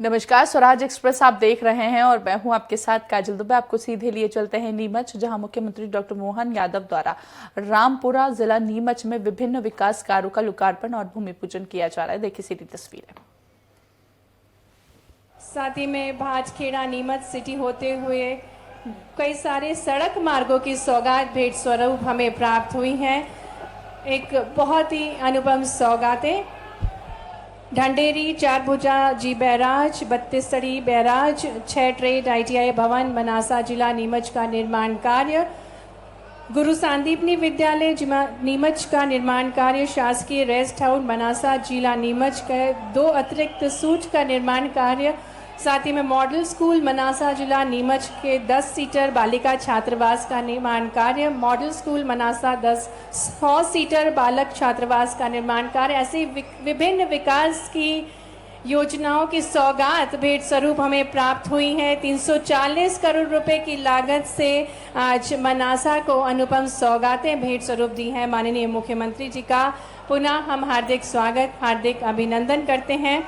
नमस्कार, स्वराज एक्सप्रेस आप देख रहे हैं और मैं हूं आपके साथ काजल दुबे। आपको सीधे लिए चलते हैं नीमच, जहां मुख्यमंत्री डॉक्टर मोहन यादव द्वारा रामपुरा जिला नीमच में विभिन्न विकास कार्यों का लोकार्पण और भूमि पूजन किया जा रहा है। देखिए सीधी तस्वीरें। साथ ही में भाजखेड़ा नीमच सिटी होते हुए कई सारे सड़क मार्गों की सौगात भेंट स्वरूप हमें प्राप्त हुई हैं। एक बहुत ही अनुपम सौगातें। ढंडेरी, चारभुजा जी बैराज, 32 बैराज, 6 ट्रेड ITI भवन मनासा जिला नीमच का निर्माण कार्य, गुरु सांदीपनी विद्यालय नीमच का निर्माण कार्य, शासकीय रेस्ट हाउस मनासा जिला नीमच का 2 अतिरिक्त सूट का निर्माण कार्य, साथ ही में मॉडल स्कूल मनासा जिला नीमच के 10 सीटर बालिका छात्रावास का निर्माण कार्य, मॉडल स्कूल मनासा 100 सीटर बालक छात्रावास का निर्माण कार्य। ऐसे विभिन्न विकास की योजनाओं की सौगात भेंट स्वरूप हमें प्राप्त हुई है। 340 करोड़ रुपए की लागत से आज मनासा को अनुपम सौगातें भेंट स्वरूप दी हैं। माननीय मुख्यमंत्री जी का पुनः हम हार्दिक स्वागत, हार्दिक अभिनंदन करते हैं।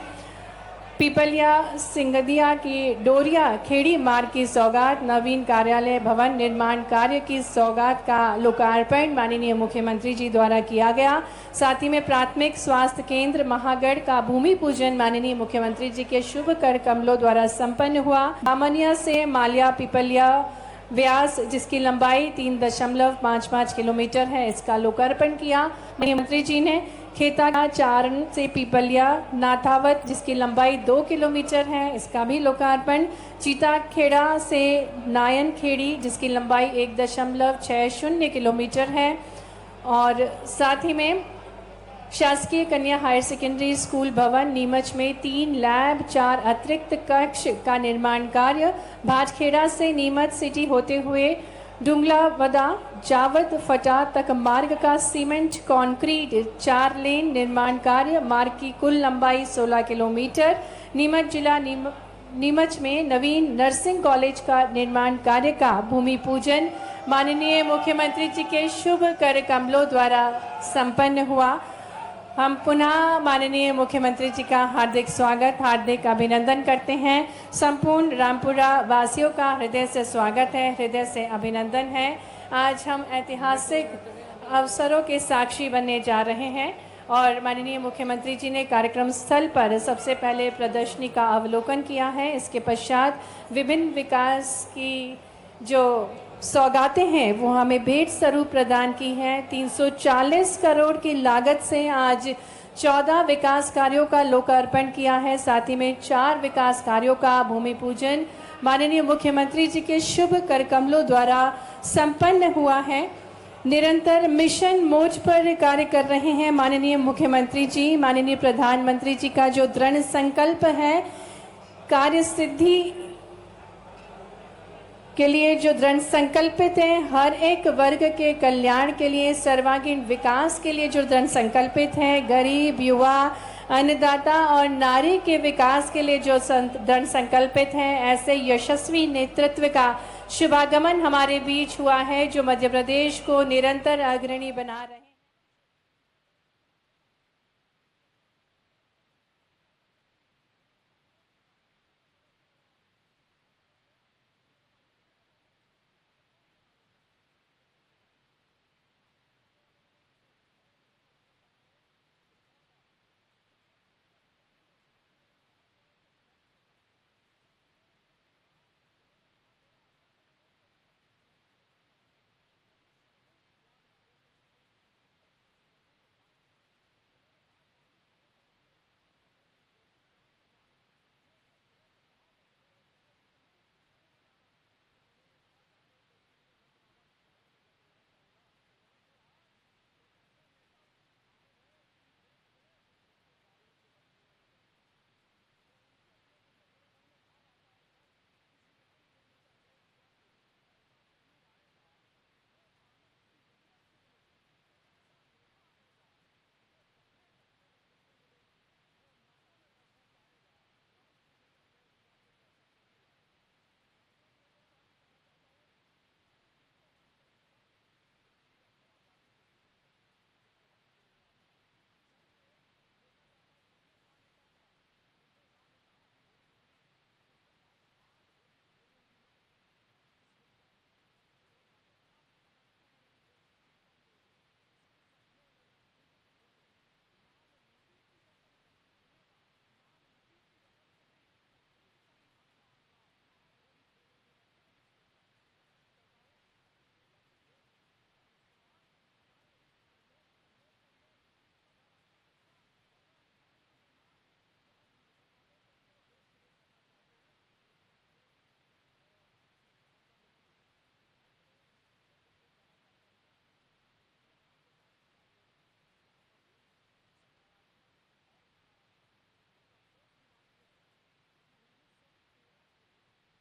पीपलिया सिंगदिया की डोरिया खेड़ी मार्ग की सौगात, नवीन कार्यालय भवन निर्माण कार्य की सौगात का लोकार्पण माननीय मुख्यमंत्री जी द्वारा किया गया। साथ ही में प्राथमिक स्वास्थ्य केंद्र महागढ़ का भूमि पूजन माननीय मुख्यमंत्री जी के शुभ कर कमलों द्वारा संपन्न हुआ। दामनिया से मालिया पीपलिया व्यास, जिसकी लंबाई 3.55 किलोमीटर है, इसका लोकार्पण किया मुख्यमंत्री जी ने। खेता चारण से पीपलिया नाथावत, जिसकी लंबाई 2 किलोमीटर है, इसका भी लोकार्पण। चीताखेड़ा से नायन खेड़ी, जिसकी लंबाई 1.60 किलोमीटर है। और साथ ही में शासकीय कन्या हायर सेकेंडरी स्कूल भवन नीमच में 3 लैब, 4 अतिरिक्त कक्ष का निर्माण कार्य। भाजखेड़ा से नीमच सिटी होते हुए डुंगलावदा जावद फटा तक मार्ग का सीमेंट कंक्रीट 4 लेन निर्माण कार्य। मार्ग की कुल लंबाई 16 किलोमीटर। नीमच जिला नीमच में नवीन नर्सिंग कॉलेज का निर्माण कार्य का भूमि पूजन माननीय मुख्यमंत्री जी के शुभ कर कमलों द्वारा संपन्न हुआ। हम पुनः माननीय मुख्यमंत्री जी का हार्दिक स्वागत, हार्दिक अभिनंदन करते हैं। संपूर्ण रामपुरा वासियों का हृदय से स्वागत है, हृदय से अभिनंदन है। आज हम ऐतिहासिक अवसरों के साक्षी बनने जा रहे हैं और माननीय मुख्यमंत्री जी ने कार्यक्रम स्थल पर सबसे पहले प्रदर्शनी का अवलोकन किया है। इसके पश्चात विभिन्न विकास की जो सौगातें हैं वो हमें भेंट स्वरूप प्रदान की हैं। 340 करोड़ की लागत से आज 14 विकास कार्यों का लोकार्पण किया है। साथ ही में 4 विकास कार्यों का भूमि पूजन माननीय मुख्यमंत्री जी के शुभ कर कमलों द्वारा संपन्न हुआ है। निरंतर मिशन मोड पर कार्य कर रहे हैं माननीय मुख्यमंत्री जी। माननीय प्रधानमंत्री जी का जो दृढ़ संकल्प है, कार्य सिद्धि के लिए जो दृढ़ संकल्पित है, हर एक वर्ग के कल्याण के लिए, सर्वांगीण विकास के लिए जो दृढ़ संकल्पित है, गरीब, युवा, अन्नदाता और नारी के विकास के लिए जो दृढ़ संकल्पित है, ऐसे यशस्वी नेतृत्व का शुभागमन हमारे बीच हुआ है, जो मध्य प्रदेश को निरंतर अग्रणी बना रहे हैं।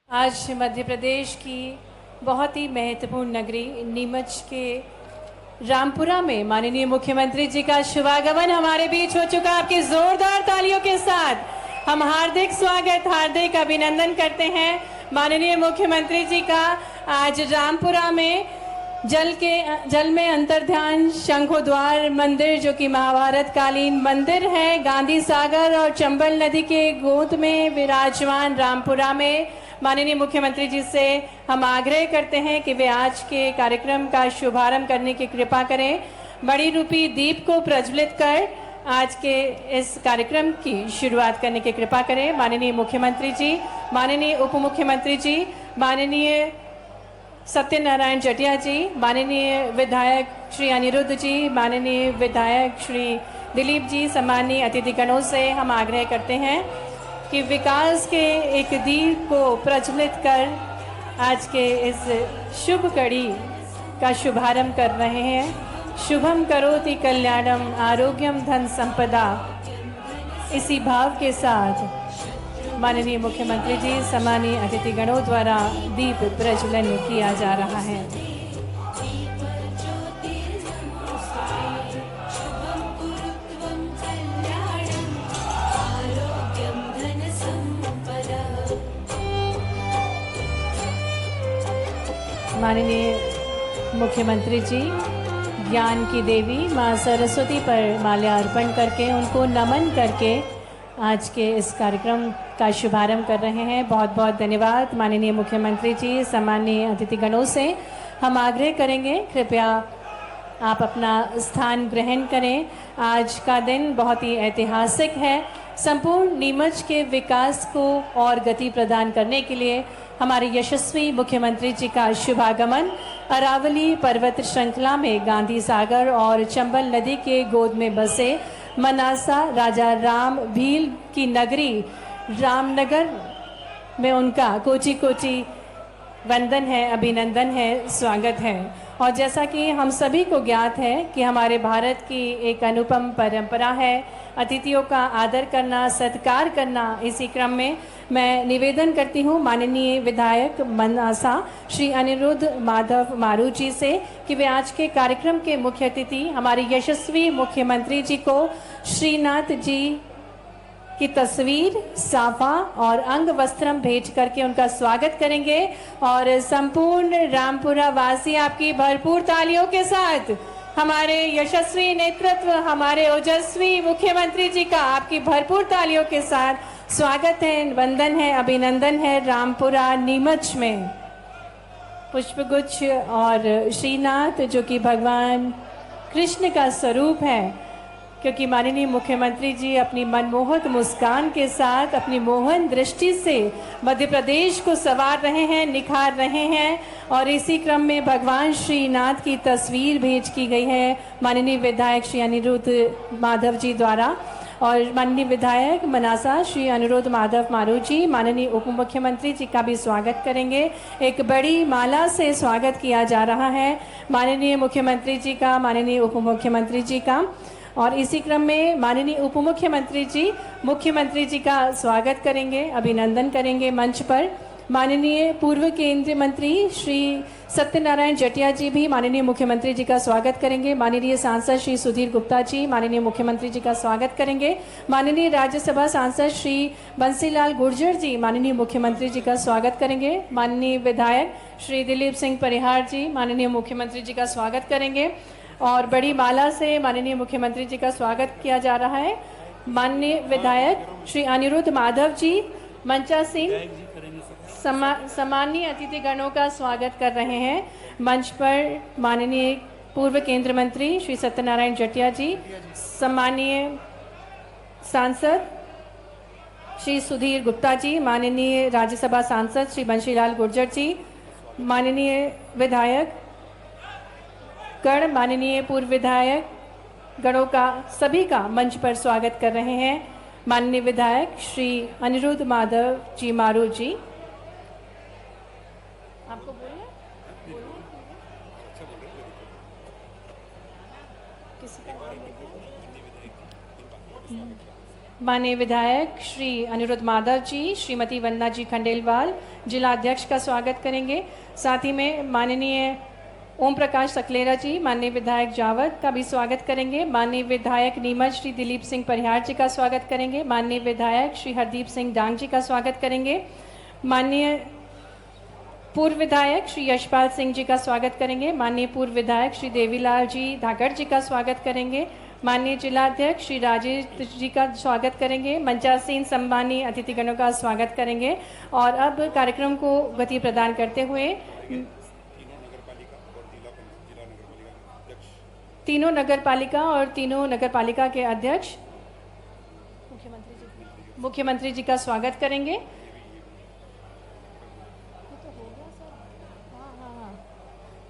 आज मध्य प्रदेश की बहुत ही महत्वपूर्ण नगरी नीमच के रामपुरा में माननीय मुख्यमंत्री जी का शुभागमन हमारे बीच हो चुका। आपकी जोरदार तालियों के साथ हम हार्दिक स्वागत, हार्दिक अभिनंदन करते हैं माननीय मुख्यमंत्री जी का। आज रामपुरा में जल में अंतर्ध्यान शंखोद्वार मंदिर, जो कि महाभारत कालीन मंदिर है, गांधी सागर और चंबल नदी के गोद में विराजमान रामपुरा में माननीय मुख्यमंत्री जी से हम आग्रह करते हैं कि वे आज के कार्यक्रम का शुभारंभ करने की कृपा करें। बड़ी रूपी दीप को प्रज्वलित कर आज के इस कार्यक्रम की शुरुआत करने की कृपा करें। माननीय मुख्यमंत्री जी, माननीय उप मुख्यमंत्री जी, माननीय सत्यनारायण जटिया जी, माननीय विधायक श्री अनिरुद्ध जी, माननीय विधायक श्री दिलीप जी, सम्मानीय अतिथिगणों से हम आग्रह करते हैं कि विकास के एक दीप को प्रज्वलित कर आज के इस शुभ कड़ी का शुभारंभ कर रहे हैं। शुभम करोति कल्याणम आरोग्यम धन संपदा, इसी भाव के साथ माननीय मुख्यमंत्री जी, सम्मानीय अतिथिगणों द्वारा दीप प्रज्वलन किया जा रहा है। माननीय मुख्यमंत्री जी ज्ञान की देवी माँ सरस्वती पर माल्यार्पण करके, उनको नमन करके आज के इस कार्यक्रम का शुभारंभ कर रहे हैं। बहुत बहुत धन्यवाद माननीय मुख्यमंत्री जी। सम्मानीय अतिथिगणों से हम आग्रह करेंगे, कृपया आप अपना स्थान ग्रहण करें। आज का दिन बहुत ही ऐतिहासिक है। संपूर्ण नीमच के विकास को और गति प्रदान करने के लिए हमारे यशस्वी मुख्यमंत्री जी का शुभागमन अरावली पर्वत श्रृंखला में गांधी सागर और चंबल नदी के गोद में बसे मनासा राजा राम भील की नगरी रामनगर में उनका कोटि कोटि वंदन है, अभिनंदन है, स्वागत है। और जैसा कि हम सभी को ज्ञात है कि हमारे भारत की एक अनुपम परंपरा है अतिथियों का आदर करना, सत्कार करना। इसी क्रम में मैं निवेदन करती हूँ माननीय विधायक मनासा श्री अनिरुद्ध माधव मारू जी से कि वे आज के कार्यक्रम के मुख्य अतिथि हमारे यशस्वी मुख्यमंत्री जी को श्रीनाथ जी की तस्वीर, साफा और अंग वस्त्रम भेंट करके उनका स्वागत करेंगे। और संपूर्ण रामपुरा वासी आपकी भरपूर तालियों के साथ हमारे यशस्वी नेतृत्व, हमारे ओजस्वी मुख्यमंत्री जी का आपकी भरपूर तालियों के साथ स्वागत है, वंदन है, अभिनंदन है। रामपुरा नीमच में पुष्पगुच्छ और श्रीनाथ, जो कि भगवान कृष्ण का स्वरूप है, क्योंकि माननीय मुख्यमंत्री जी अपनी मनमोहक मुस्कान के साथ, अपनी मोहन दृष्टि से मध्य प्रदेश को संवार रहे हैं, निखार रहे हैं। और इसी क्रम में भगवान श्रीनाथ की तस्वीर भेंट की गई है माननीय विधायक श्री अनिरुद्ध माधव जी द्वारा। और माननीय विधायक मनासा श्री अनिरुद्ध माधव मारू जी माननीय उप मुख्यमंत्री जी का भी स्वागत करेंगे। एक बड़ी माला से स्वागत किया जा रहा है माननीय मुख्यमंत्री जी का, माननीय उप मुख्यमंत्री जी का। और इसी क्रम में माननीय उप मुख्यमंत्री जी मुख्यमंत्री जी का स्वागत करेंगे, अभिनंदन करेंगे मंच पर। माननीय पूर्व केंद्रीय मंत्री श्री सत्यनारायण जटिया जी भी माननीय मुख्यमंत्री जी का स्वागत करेंगे। माननीय सांसद श्री सुधीर गुप्ता जी माननीय मुख्यमंत्री जी का स्वागत करेंगे। माननीय राज्यसभा सांसद श्री बंसीलाल गुर्जर जी माननीय मुख्यमंत्री जी का स्वागत करेंगे। माननीय विधायक श्री दिलीप सिंह परिहार जी माननीय मुख्यमंत्री जी का स्वागत करेंगे। और बड़ी माला से माननीय मुख्यमंत्री जी का स्वागत किया जा रहा है। माननीय विधायक श्री अनिरुद्ध माधव जी मंचासीन सम्मानीय अतिथिगणों का स्वागत कर रहे हैं। मंच पर माननीय पूर्व केंद्रीय मंत्री श्री सत्यनारायण जटिया जी, सम्मानीय सांसद श्री सुधीर गुप्ता जी, माननीय राज्यसभा सांसद श्री बंशीलाल गुर्जर जी, माननीय विधायक गण, माननीय पूर्व विधायक गणों का सभी का मंच पर स्वागत कर रहे हैं। माननीय विधायक श्री अनिरुद्ध माधव जी मारू जी, आपको बोलिए किसी का माननीय विधायक श्री अनिरुद्ध माधव जी, श्रीमती वंदना जी खंडेलवाल जिला अध्यक्ष का स्वागत करेंगे। साथ ही में माननीय ओम प्रकाश सकलेरा जी, माननीय विधायक जावद का भी स्वागत करेंगे। माननीय विधायक नीमच श्री दिलीप सिंह परिहार जी का स्वागत करेंगे। माननीय विधायक श्री हरदीप सिंह डांग जी का स्वागत करेंगे। माननीय पूर्व विधायक श्री यशपाल सिंह जी का स्वागत करेंगे। माननीय पूर्व विधायक श्री देवीलाल जी धाकड़ जी का स्वागत करेंगे। माननीय जिला अध्यक्ष श्री राजेश जी का स्वागत करेंगे। मंचासीन सम्मानीय अतिथिगणों का स्वागत करेंगे। और अब कार्यक्रम को गति प्रदान करते हुए तीनों नगर पालिका और तीनों नगर पालिका के अध्यक्ष मुख्यमंत्री जी का स्वागत करेंगे।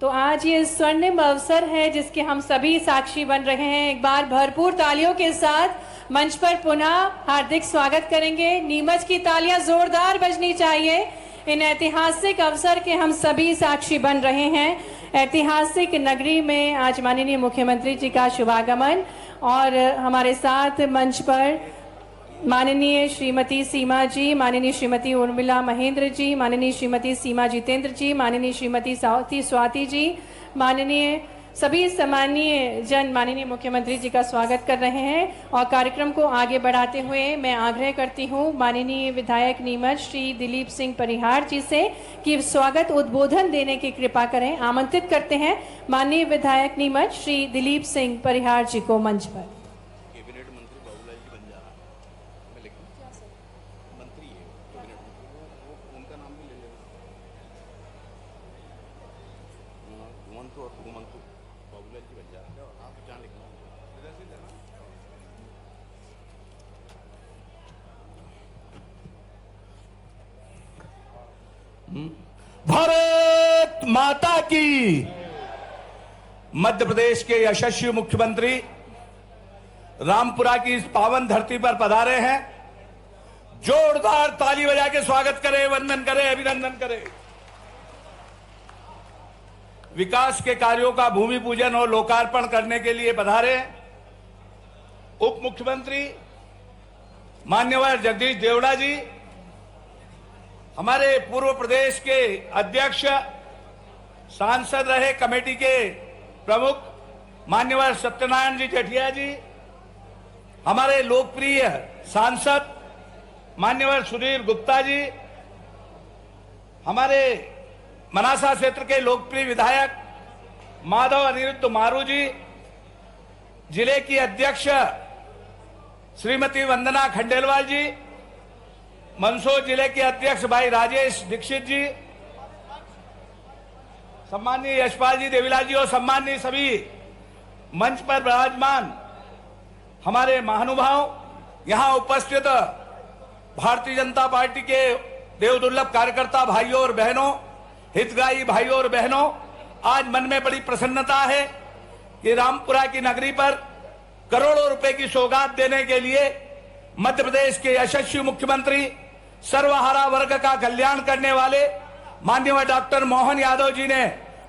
तो आज ये स्वर्णिम अवसर है जिसके हम सभी साक्षी बन रहे हैं। एक बार भरपूर तालियों के साथ मंच पर पुनः हार्दिक स्वागत करेंगे। नीमच की तालियां जोरदार बजनी चाहिए। इन ऐतिहासिक अवसर के हम सभी साक्षी बन रहे हैं। ऐतिहासिक नगरी में आज माननीय मुख्यमंत्री जी का शुभागमन और हमारे साथ मंच पर माननीय श्रीमती सीमा जी, माननीय श्रीमती उर्मिला महेंद्र जी, माननीय श्रीमती सीमा जितेंद्र जी, माननीय श्रीमती स्वाति जी, माननीय सभी सम्मानीय जन माननीय मुख्यमंत्री जी का स्वागत कर रहे हैं। और कार्यक्रम को आगे बढ़ाते हुए मैं आग्रह करती हूं माननीय विधायक नीमच श्री दिलीप सिंह परिहार जी से कि स्वागत उद्बोधन देने की कृपा करें। आमंत्रित करते हैं माननीय विधायक नीमच श्री दिलीप सिंह परिहार जी को मंच पर। भारत माता की। मध्य प्रदेश के यशस्वी मुख्यमंत्री रामपुरा की इस पावन धरती पर पधारे हैं। जोरदार ताली बजा के स्वागत करें, वंदन करें, अभिनंदन करें। विकास के कार्यों का भूमि पूजन और लोकार्पण करने के लिए पधारे हैं उप मुख्यमंत्री मान्यवर जगदीश देवड़ा जी, हमारे पूर्व प्रदेश के अध्यक्ष, सांसद रहे कमेटी के प्रमुख मान्यवर सत्यनारायण जी जटिया जी, हमारे लोकप्रिय सांसद मान्यवर सुधीर गुप्ता जी, हमारे मनासा क्षेत्र के लोकप्रिय विधायक माधव अनिरुद्ध मारू जी, जिले की अध्यक्ष श्रीमती वंदना खंडेलवाल जी, मंदसौर जिले के अध्यक्ष भाई राजेश दीक्षित जी, सम्माननीय यशपाल जी देवीलाल जी और सम्माननीय सभी मंच पर विराजमान हमारे महानुभाव, यहां उपस्थित भारतीय जनता पार्टी के देवदुर्लभ कार्यकर्ता भाइयों और बहनों, हितग्राही भाइयों और बहनों, आज मन में बड़ी प्रसन्नता है कि रामपुरा की नगरी पर करोड़ों रुपए की सौगात देने के लिए मध्य प्रदेश के यशस्वी मुख्यमंत्री, सर्वहारा वर्ग का कल्याण करने वाले माननीय डॉक्टर मोहन यादव जी ने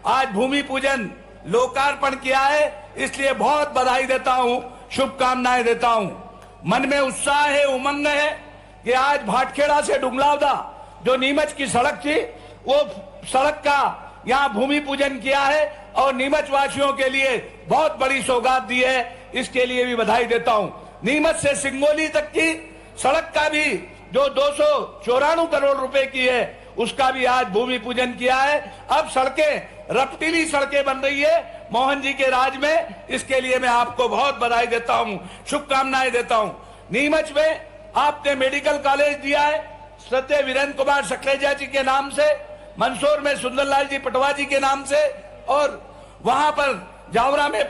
आज भूमि पूजन लोकार्पण किया है। इसलिए बहुत बधाई देता हूं, शुभकामनाएं देता हूं। मन में उत्साह है, उमंग है कि आज भाटखेड़ा से डुंगलावदा जो नीमच की सड़क थी, वो सड़क का यहां भूमि पूजन किया है और नीमच वासियों के लिए बहुत बड़ी सौगात दी है। इसके लिए भी बधाई देता हूं। नीमच से सिंगोली तक की सड़क का भी जो 294 करोड़ रुपए की है, उसका भी आज भूमि पूजन किया है। अब सड़कें रफ्तीली सड़कें बन रही है मोहन जी के राज में। इसके लिए मैं आपको बहुत बधाई देता हूं, शुभकामनाएं देता हूं। नीमच में आपने मेडिकल कॉलेज दिया है श्रद्धेय वीरेंद्र कुमार सकलेजा जी के नाम से, मंदसौर में सुंदरलाल जी पटवा जी के नाम से, और वहां पर जावरा में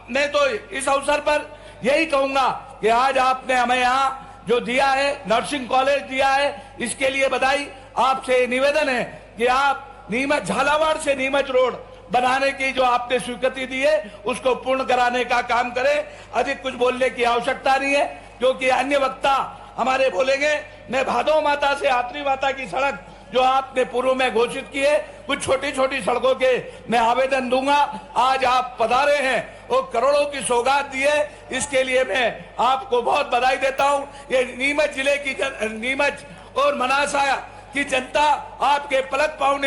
मैं तो इस अवसर पर यही कहूंगा कि आज आपने हमें यहाँ जो दिया है, नर्सिंग कॉलेज दिया है, इसके लिए बधाई। आपसे निवेदन है कि आप नीमच झालावाड़ से नीमच रोड बनाने की जो आपने स्वीकृति दी है, उसको पूर्ण कराने का काम करें। अधिक कुछ बोलने की आवश्यकता नहीं है, क्योंकि अन्य वक्ता हमारे बोलेंगे। मैं भादो माता से आत्री माता की सड़क जो आपने पूर्व में घोषित किए, कुछ छोटी छोटी सड़कों के मैं आवेदन दूंगा। आज आप पधारे हैं और करोड़ों की सौगात दी है, इसके लिए मैं आपको बहुत बधाई देता हूं। ये नीमच जिले की नीमच और मनासा की जनता आपके पलक पाँव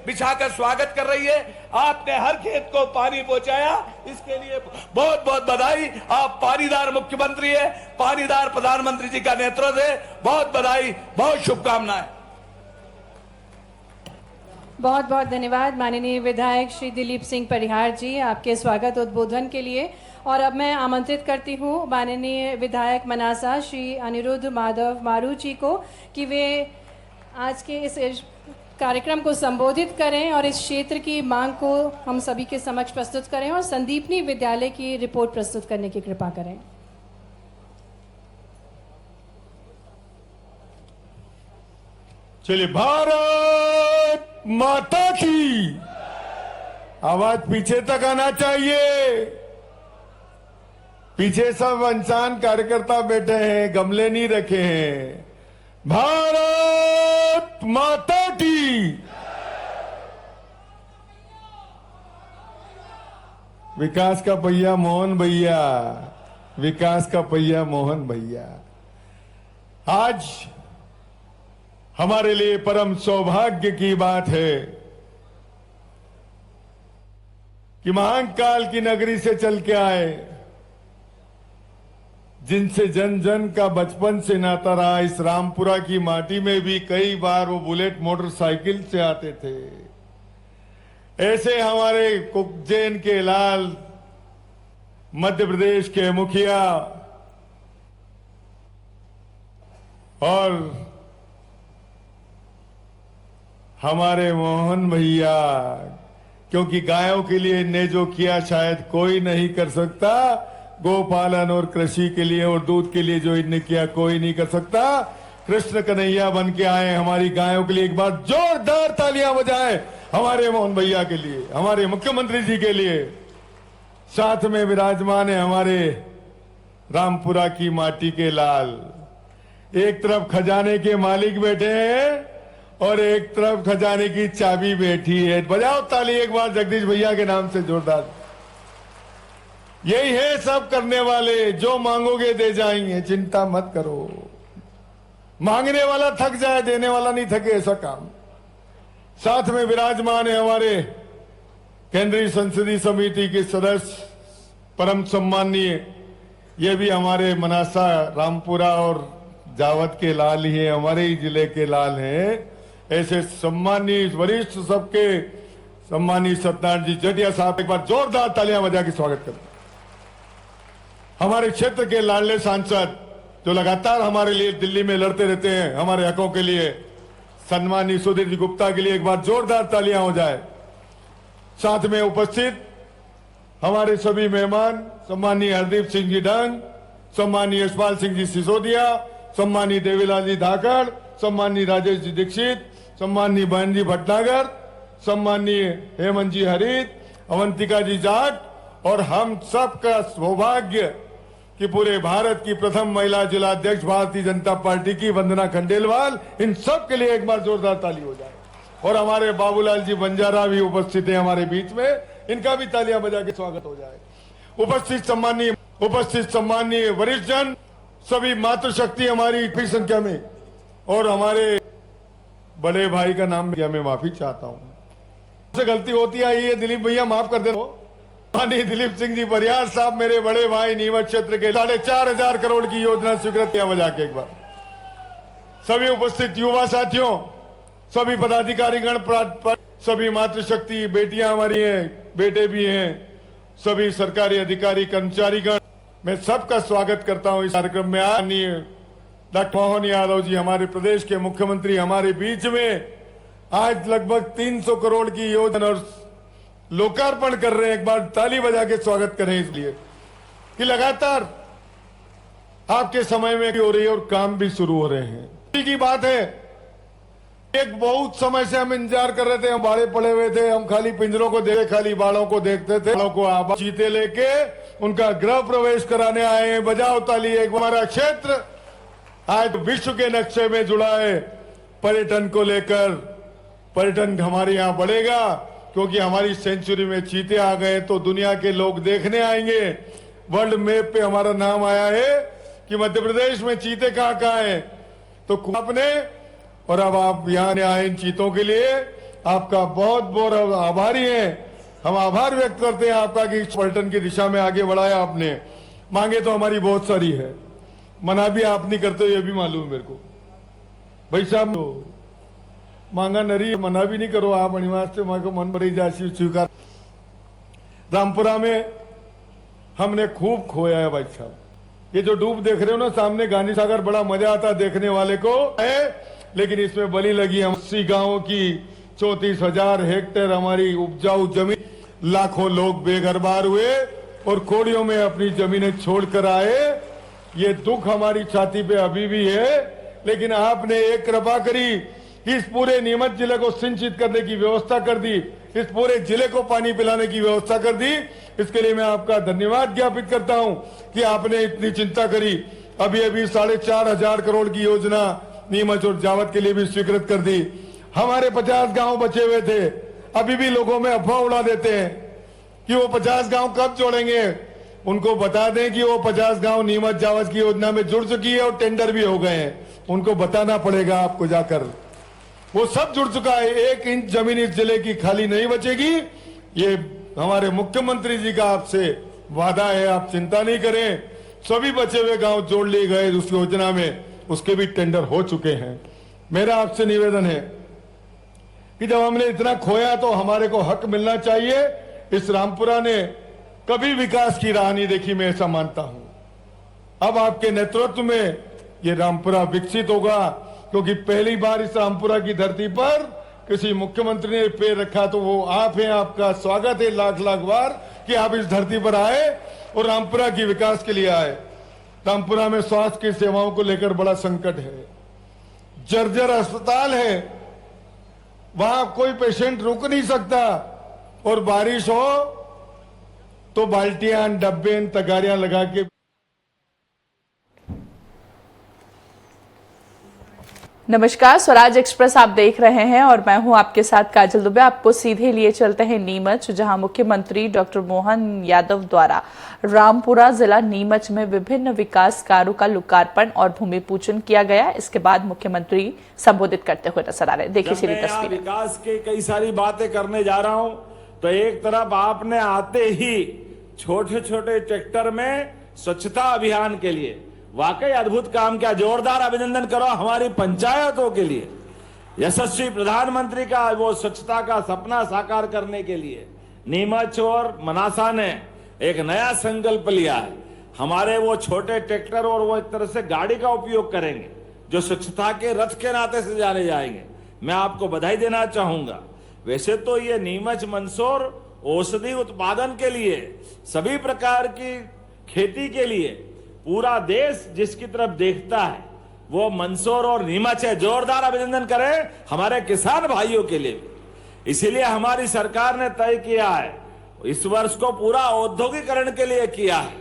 बिछाकर स्वागत कर रही है। आपने हर खेत को पानी पहुंचाया, इसके लिए बहुत बहुत बधाई। आप पानीदार मुख्यमंत्री है, पानीदार प्रधानमंत्री जी का नेतृत्व है। बहुत बधाई, बहुत शुभकामनाएं। बहुत बहुत धन्यवाद माननीय विधायक श्री दिलीप सिंह परिहार जी, आपके स्वागत उद्बोधन के लिए। और अब मैं आमंत्रित करती हूँ माननीय विधायक मनासा श्री अनिरुद्ध माधव मारू जी को कि वे आज के इस कार्यक्रम को संबोधित करें और इस क्षेत्र की मांग को हम सभी के समक्ष प्रस्तुत करें और संदीपनी विद्यालय की रिपोर्ट प्रस्तुत करने की कृपा करें। चलिए, भारत माता की आवाज पीछे तक आना चाहिए। पीछे सब इंसान कार्यकर्ता बैठे हैं, गमले नहीं रखे हैं। भारत माता की। विकास का पहिया मोहन भैया, विकास का पहिया मोहन भैया। आज हमारे लिए परम सौभाग्य की बात है कि महाकाल की नगरी से चल के आए, जिनसे जन जन का बचपन से नाता रहा। इस रामपुरा की माटी में भी कई बार वो बुलेट मोटरसाइकिल से आते थे। ऐसे हमारे उज्जैन के लाल, मध्य प्रदेश के मुखिया और हमारे मोहन भैया, क्योंकि गायों के लिए इनने जो किया शायद कोई नहीं कर सकता। गोपालन और कृषि के लिए और दूध के लिए जो इनने किया कोई नहीं कर सकता। कृष्ण कन्हैया बन के आए हमारी गायों के लिए। एक बार जोरदार तालियां बजाएं हमारे मोहन भैया के लिए, हमारे मुख्यमंत्री जी के लिए। साथ में विराजमान है हमारे रामपुरा की माटी के लाल। एक तरफ खजाने के मालिक बैठे हैं और एक तरफ खजाने की चाबी बैठी है। बजाओ ताली एक बार जगदीश भैया के नाम से जोरदार। यही है सब करने वाले, जो मांगोगे दे जाएंगे, चिंता मत करो। मांगने वाला थक जाए, देने वाला नहीं थके, ऐसा काम। साथ में विराजमान है हमारे केंद्रीय संसदीय समिति के सदस्य परम सम्माननीय, ये भी हमारे मनासा, रामपुरा और जावत के लाल ही है, हमारे ही जिले के लाल हैं। ऐसे सम्माननीय वरिष्ठ सबके सम्माननीय सत्यनारायण जी जटिया साहब, एक बार जोरदार तालियां बजा के स्वागत करें। हमारे क्षेत्र के लाडले सांसद जो लगातार हमारे लिए दिल्ली में लड़ते रहते हैं हमारे हकों के लिए, सम्माननीय सुधीर जी गुप्ता के लिए एक बार जोरदार तालियां हो जाए। साथ में उपस्थित हमारे सभी मेहमान, सम्माननीय हरदीप सिंह जी डंग, सम्माननीय यशपाल सिंह जी सिसोदिया, सम्माननीय देवीलाल जी धाकड़, सम्माननीय राजेश जी दीक्षित, सम्माननीय बहन जी भटनागर, सम्माननीय हेमंत जी हरित, अवंतिका जी जाट और हम सब का सौभाग्य कि पूरे भारत की प्रथम महिला जिलाध्यक्ष भारतीय जनता पार्टी की वंदना खंडेलवाल, इन सब के लिए एक बार जोरदार ताली हो जाए। और हमारे बाबूलाल जी बंजारा भी उपस्थित है हमारे बीच में, इनका भी तालियां बजा के स्वागत हो जाए। उपस्थित सम्माननीय वरिष्ठ जन, सभी मातृशक्ति हमारी बड़ी संख्या में, और हमारे बड़े भाई का नाम मैं माफी चाहता हूं, से गलती होती आई है, दिलीप भैया माफ कर दे। माननीय दिलीप सिंह जी परिहार साहब, मेरे बड़े भाई, नीमच क्षेत्र के 4,500 करोड़ की योजना स्वीकृत किया बजा के एक बार। सभी उपस्थित युवा साथियों, सभी पदाधिकारीगण, सभी मातृशक्ति बेटियां हमारी हैं, बेटे भी हैं, सभी सरकारी अधिकारी कर्मचारीगण, मैं सबका स्वागत करता हूं इस कार्यक्रम में। माननीय डॉक्टर मोहन यादव जी, हमारे प्रदेश के मुख्यमंत्री, हमारे बीच में आज लगभग 300 करोड़ की योजना और लोकार्पण कर रहे हैं। एक बार ताली बजा के स्वागत करें, इसलिए कि लगातार आपके समय में हो रही है और काम भी शुरू हो रहे हैं। की बात है, एक बहुत समय से हम इंतजार कर रहे थे, हम बाड़े पड़े हुए थे, हम खाली पिंजरों को देखे, खाली बाड़ों को देखते थे। बाड़ों को आबा चीते लेके उनका गृह प्रवेश कराने आए हैं। बजाओ ताली। एक हमारा क्षेत्र आज विश्व के नक्शे में जुड़ा है पर्यटन को लेकर, पर्यटन हमारे यहाँ बढ़ेगा, क्योंकि हमारी सेंचुरी में चीते आ गए तो दुनिया के लोग देखने आएंगे। वर्ल्ड मैप पे हमारा नाम आया है कि मध्य प्रदेश में चीते कहाँ कहाँ हैं। तो आपने और अब आप यहाँ आए इन चीतों के लिए आपका बहुत बहुत आभारी हैं। हम आभार व्यक्त करते हैं आपका कि पर्यटन की दिशा में आगे बढ़ाया आपने। मांगे तो हमारी बहुत सारी है, मना भी आप नहीं करते, ये भी मालूम है मेरे को। भाई साहब मांगा नरी मना भी नहीं करो आप, अनिवार्य से मांगो मन भरी जासी स्वीकार। रामपुरा में हमने खूब खोया है भाई साहब। ये जो डूब देख रहे हो ना सामने गांधी सागर, बड़ा मजा आता देखने वाले को है, लेकिन इसमें बलि लगी हम 80 गांवों की 34,000 हेक्टेयर हमारी उपजाऊ जमीन। लाखों लोग बेघरबार हुए और कोड़ियों में अपनी जमीनें छोड़कर आए। ये दुख हमारी छाती पे अभी भी है, लेकिन आपने एक कृपा करी, इस पूरे नीमच जिले को सिंचित करने की व्यवस्था कर दी, इस पूरे जिले को पानी पिलाने की व्यवस्था कर दी। इसके लिए मैं आपका धन्यवाद ज्ञापित करता हूं कि आपने इतनी चिंता करी। अभी 4,500 करोड़ की योजना नीमच और जावद के लिए भी स्वीकृत कर दी। हमारे 50 गांव बचे हुए थे, अभी भी लोगों में अफवाह उड़ा देते हैं कि वो 50 गांव कब जोड़ेंगे। उनको बता दें कि वो 50 गांव नीमच जावद की योजना में जुड़ चुकी है और टेंडर भी हो गए हैं। उनको बताना पड़ेगा आपको जाकर, वो सब जुड़ चुका है। 1 इंच जमीन इस जिले की खाली नहीं बचेगी। ये हमारे मुख्यमंत्री जी का आपसे वादा है, आप चिंता नहीं करें। सभी बचे हुए गांव जोड़ लिए गए उस योजना में, उसके भी टेंडर हो चुके हैं। मेरा आपसे निवेदन है कि जब हमने इतना खोया तो हमारे को हक मिलना चाहिए। इस रामपुरा ने कभी विकास की राह नहीं देखी, मैं ऐसा मानता हूं। अब आपके नेतृत्व में ये रामपुरा विकसित होगा, क्योंकि पहली बार इस रामपुरा की धरती पर किसी मुख्यमंत्री ने पैर रखा तो वो आप हैं। आपका स्वागत है लाख लाख बार कि आप इस धरती पर आए और रामपुरा की विकास के लिए आए। रामपुरा में स्वास्थ्य की सेवाओं को लेकर बड़ा संकट है, जर्जर अस्पताल है, वहां कोई पेशेंट रुक नहीं सकता, और बारिश हो तो बाल्टियां डब्बे तगारियां लगा के। नमस्कार, स्वराज एक्सप्रेस आप देख रहे हैं और मैं हूं आपके साथ काजल दुबे। आपको सीधे लिए चलते हैं नीमच, जहां मुख्यमंत्री डॉक्टर मोहन यादव द्वारा रामपुरा जिला नीमच में विभिन्न विकास कार्यों का लोकार्पण और भूमि पूजन किया गया। इसके बाद मुख्यमंत्री संबोधित करते हुए नजर आ रहे। देखिए सीधी तस्वीर। विकास की कई सारी बातें करने जा रहा हूं, तो एक तरफ आपने आते ही छोटे छोटे ट्रैक्टर में स्वच्छता अभियान के लिए वाकई अद्भुत काम किया। जोरदार अभिनंदन करो हमारी पंचायतों के लिए। यशस्वी प्रधानमंत्री का वो स्वच्छता का सपना साकार करने के लिए नीमच और मनासा ने एक नया संकल्प लिया है। हमारे वो छोटे ट्रैक्टर और वो एक तरह से गाड़ी का उपयोग करेंगे जो स्वच्छता के रथ के नाते से जाने जाएंगे। मैं आपको बधाई देना चाहूंगा। वैसे तो ये नीमच मंदसौर औषधि उत्पादन के लिए, सभी प्रकार की खेती के लिए पूरा देश जिसकी तरफ देखता है वो मंदसौर और नीमच है। जोरदार अभिनंदन करें हमारे किसान भाइयों के लिए। इसीलिए हमारी सरकार ने तय किया है, इस वर्ष को पूरा औद्योगिकरण के लिए किया है।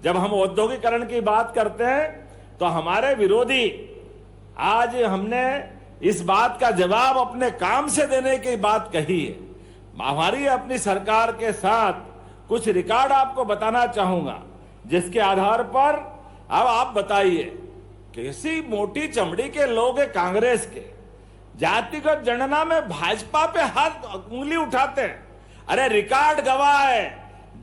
जब हम औद्योगिकरण की बात करते हैं तो हमारे विरोधी, आज हमने इस बात का जवाब अपने काम से देने की बात कही है। हमारी अपनी सरकार के साथ कुछ रिकॉर्ड आपको बताना चाहूंगा, जिसके आधार पर अब आप बताइए, कैसी मोटी चमड़ी के लोग हैं कांग्रेस के, जातिगत जनगणना में भाजपा पे हाथ उंगली उठाते हैं। अरे रिकॉर्ड गवाह है,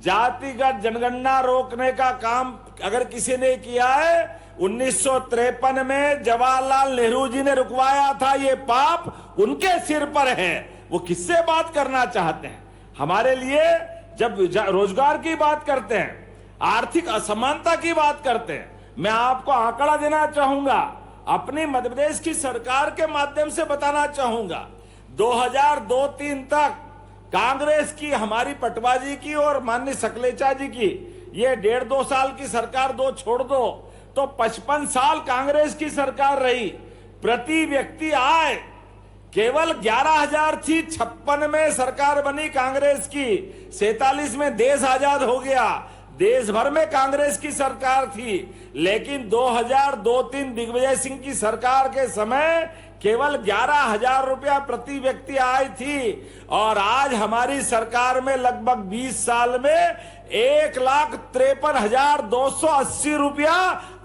जातिगत जनगणना रोकने का काम अगर किसी ने किया है 1953 में जवाहरलाल नेहरू जी ने रुकवाया था। ये पाप उनके सिर पर है। वो किससे बात करना चाहते हैं? हमारे लिए जब रोजगार की बात करते हैं, आर्थिक असमानता की बात करते हैं, मैं आपको आंकड़ा देना चाहूंगा, अपनी मध्य प्रदेश की सरकार के माध्यम से बताना चाहूंगा। 2002-03 तक कांग्रेस की, हमारी पटवा जी की और माननीय सकलेचा जी की, ये 1.5-2 साल की सरकार दो छोड़ दो तो 55 साल कांग्रेस की सरकार रही। प्रति व्यक्ति आय केवल 11,000 थी। 56 में सरकार बनी कांग्रेस की, 47 में देश आजाद हो गया। देश भर में कांग्रेस की सरकार थी, लेकिन 2002-03 दिग्विजय सिंह की सरकार के समय केवल 11,000 रुपया प्रति व्यक्ति आय थी और आज हमारी सरकार में लगभग 20 साल में 1,53,280 रुपया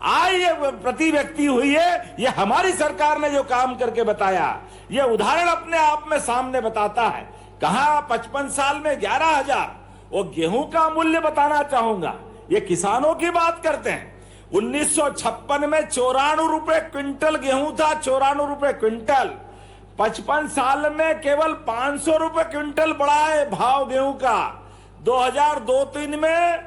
आय प्रति व्यक्ति हुई है। ये हमारी सरकार ने जो काम करके बताया, ये उदाहरण अपने आप में सामने बताता है। कहा 55 साल में 11,000। वो गेहूं का मूल्य बताना चाहूंगा, ये किसानों की बात करते हैं। 1956 में 94 रुपए क्विंटल गेहूं था, 94 रुपए क्विंटल। 55 साल में केवल 500 रुपए क्विंटल बढ़ा है भाव गेहूं का। 2002-03 में